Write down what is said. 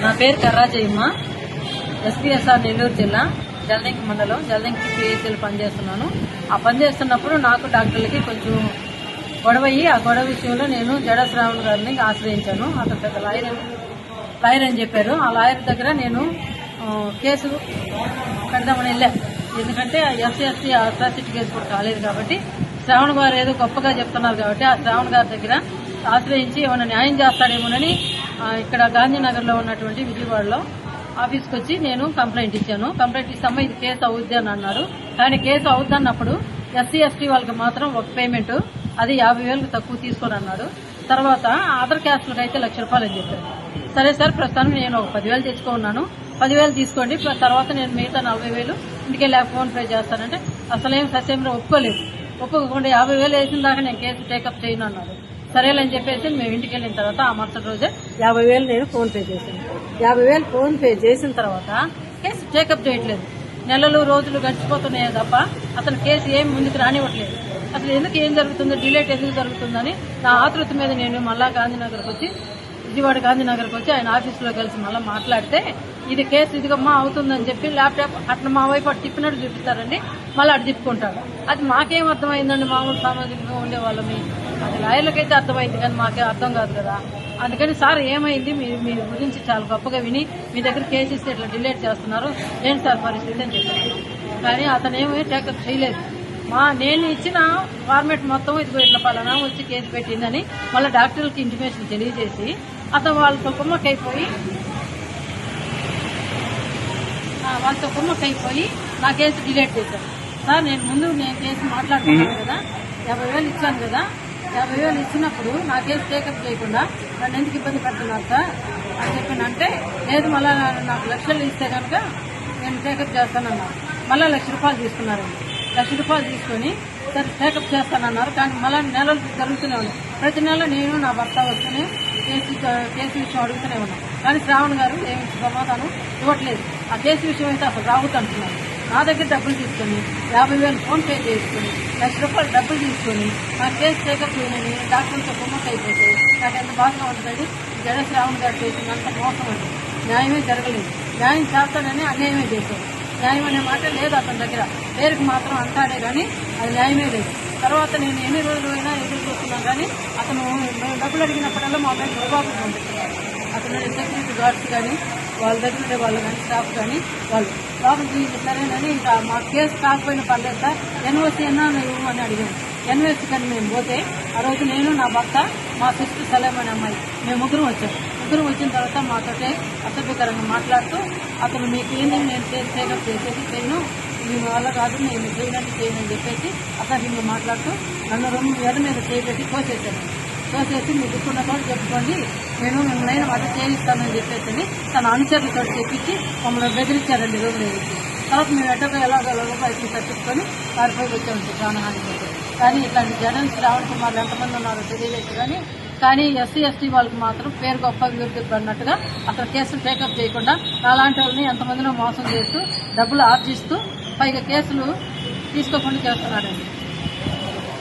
నా పేరు కర్రాజయ్యమ్మ. ఎస్పీఎస్ఆర్ నెల్లూరు జిల్లా జలదంకి మండలం జలదంకి పిహెచ్ఎల్ పనిచేస్తున్నాను. ఆ పనిచేస్తున్నప్పుడు నాకు డాక్టర్లకి కొంచెం గొడవయ్యి ఆ గొడవ విషయంలో నేను జడ శ్రావణ్ గారిని ఆశ్రయించాను. అతను పెద్ద లాయర్ అని చెప్పారు. ఆ లాయర్ దగ్గర నేను కేసు పెడదామని వెళ్ళాను. ఎందుకంటే ఎస్సీ అట్రాసిటీ కేసు కూడా కాలేదు కాబట్టి శ్రావణ్ గారు ఏదో గొప్పగా చెప్తున్నారు కాబట్టి ఆ శ్రావణ్ గారి దగ్గర ఆశ్రయించి ఏమైనా న్యాయం చేస్తాడేమోనని ఇక్కడ గాంధీనగర్లో ఉన్నటువంటి విజయవాడలో ఆఫీస్కి వచ్చి నేను కంప్లైంట్ ఇచ్చాను. కంప్లైంట్ ఇస్తామా ఇది కేసు అవుద్ది అని అన్నారు. కానీ కేసు అవుద్దన్నప్పుడు ఎస్సీ ఎస్టీ వాళ్ళకి మాత్రం ఒక పేమెంట్ అది 50,000 తక్కువ తీసుకొని అన్నాడు. తర్వాత అదర్ క్యాస్ట్లకు అయితే ₹1,00,000 అని చెప్పారు. సరే సార్ ప్రస్తుతానికి నేను ఒక 10,000 తెచ్చుకున్నాను, 10,000 తీసుకోండి, తర్వాత నేను మిగతా 40,000 ఇంటికెళ్ళి ఫోన్ పే చేస్తానంటే అసలేం ససేమిరా ఒప్పుకోకుండా 50,000 వేసిన దాకా నేను కేసు టేకప్ చేయను అన్నాడు. సరేలని చెప్పేసి మేము ఇంటికి వెళ్ళిన తర్వాత ఆ మరుసటి రోజే 50,000 నేను ఫోన్ పే చేశాను. 50,000 ఫోన్ పే చేసిన తర్వాత కేసు టేకప్ చేయట్లేదు. నెలలు రోజులు గడిచిపోతున్నాయే తప్ప అతను కేసు ఏం ముందుకు రానివ్వట్లేదు. అసలు ఎందుకు ఏం జరుగుతుందో, డిలేట్ ఎందుకు జరుగుతుందని నా ఆతృత మీద నేను మళ్ళా విజయవాడ గాంధీనగర్కి వచ్చి ఆయన ఆఫీసులో కలిసి మళ్ళీ మాట్లాడితే ఇది కేసు ఇదిగమ్మా అవుతుందని చెప్పి ల్యాప్టాప్ అట్లా మా వైపు అటు తిప్పినట్టు చూపిస్తారండి, మళ్ళీ అటు తిప్పుకుంటాడు. అది మాకేం అర్థమైందండి, మామూలు సామాజికంగా ఉండేవాళ్ళమి. అది లాయర్లకైతే అర్థమైంది కానీ మాకే అర్థం కాదు కదా. అందుకని సార్ ఏమైంది, మీ గురించి చాలా గొప్పగా విని మీ దగ్గర కేసు ఇస్తే ఇట్లా డిలేట్ చేస్తున్నారు, ఏంటి సార్ పరిస్థితి అని చెప్పాను. కానీ అతను ఏమీ టేకప్ చేయలేదు. నేను ఇచ్చిన ఫార్మేట్ మొత్తం ఇదిగో ఇట్లా పలానా వచ్చి కేసు పెట్టిందని మళ్ళీ డాక్టర్లకి ఇంటిమేషన్ తెలియజేసి అతను వాళ్ళతో కుమ్మక్కైపోయి నా కేసు డిలేట్ చేశారు. సార్ నేను కేసు మాట్లాడుతున్నాను కదా, 50,000 ఇచ్చాను కదా, 50,000 ఇచ్చినప్పుడు నా కేసు టేకప్ చేయకుండా నన్ను ఎందుకు ఇబ్బంది పెడుతున్నారు సార్ అని చెప్పానంటే, లేదు మళ్ళీ నాకు ₹1,00,000 ఇస్తే కనుక నేను టేకప్ చేస్తానన్నారు. మళ్ళీ ₹1,00,000 తీసుకున్నారండి. ₹1,00,000 తీసుకొని సరే టేకప్ చేస్తానన్నారు. కానీ మళ్ళీ నెలలు జరుగుతూనే ఉన్నాయి. ప్రతి నెల నేను నా భర్త వస్తూనే కేసు విషయం అడుగుతూనే ఉన్నాను. కానీ శ్రావణ్ గారు ఏమి సమాధానం ఇవ్వట్లేదు. ఆ కేసు విషయం అయితే అసలు రావుతుంటున్నారు. నా దగ్గర డబ్బులు తీసుకొని 50,000 ఫోన్ పే చేసుకుని ₹1,00,000 డబ్బులు తీసుకొని నా కేసు టేకప్ చేయనని డాక్టర్లతో కుమ్మక్క అయిపోతే నాకు ఎంత బాధగా ఉంటుందండి. జడ శ్రావణ్ గారు చేసినంత మోసం అండి. న్యాయమే జరగలేదు. న్యాయం చేస్తానని అన్యాయమే చేశారు. న్యాయం అనే మాట లేదు అతని దగ్గర, పేరుకి మాత్రం అంటాడే కానీ అది న్యాయమే లేదు. తర్వాత నేను ఎన్ని రోజులు అయినా ఎదురు చూస్తున్నాను కానీ అతను డబ్బులు అడిగినప్పుడల్లా మా దగ్గర దుర్బాబు పంపిస్తున్నారు. అతను సెక్యూరిటీ గార్డ్స్ కానీ వాళ్ళ దగ్గర ఉండే వాళ్ళు కానీ స్టాఫ్ కానీ వాళ్ళు లోపలికి సరేనని ఇంకా మా కేసు కాకపోయినా పర్లేదు సార్ ఎన్ఓసీ అన్నా ఇవ్వమని అడిగాను. ఎన్ఓసీ కానీ మేము పోతే ఆ రోజు నేను నా భర్త మా సిస్టర్ సలేం అనే అమ్మాయి మేము ముగ్గురం వచ్చాము. ముగ్గురం వచ్చిన తర్వాత మాతోటే అసభ్యకరంగా మాట్లాడుతూ అతను మీకు ఏంటంటే నేను టేకప్ చేసేది చేయను, మీ వల్ల కాదు, నేను చేయనని చెప్పేసి అసభ్యంగా మాట్లాడుతూ నన్ను 2 మీద చేయబెట్టి తోసేసి మీ దిక్కున్న తోటి చెప్పుకోండి, నేను మిమ్మల్ని అది చేయిస్తానని చెప్పేసి తన అనుచరులతో చెప్పించి మమ్మల్ని బెదిరించారండి రూమ్ వేసి. తర్వాత మేము ఎట్టగా ఎలాగో బయటకు తప్పించుకొని పారిపోయి వచ్చామండి ప్రాణహాని. కానీ ఇట్లాంటి జగన్ శ్రావణ్ కుమార్ ఎంతమంది ఉన్నారో తెలియలేదు. కానీ ఎస్సీ ఎస్టీ వాళ్ళకి మాత్రం పేరు గొప్ప అభివృద్ధి పడినట్టుగా అసలు కేసులు టేకప్ చేయకుండా అలాంటి వాళ్ళని ఎంతమందినో మోసం చేస్తూ డబ్బులు ఆర్జిస్తూ పైగా కేసులు తీసుకోకుండా చేస్తున్నాడండి.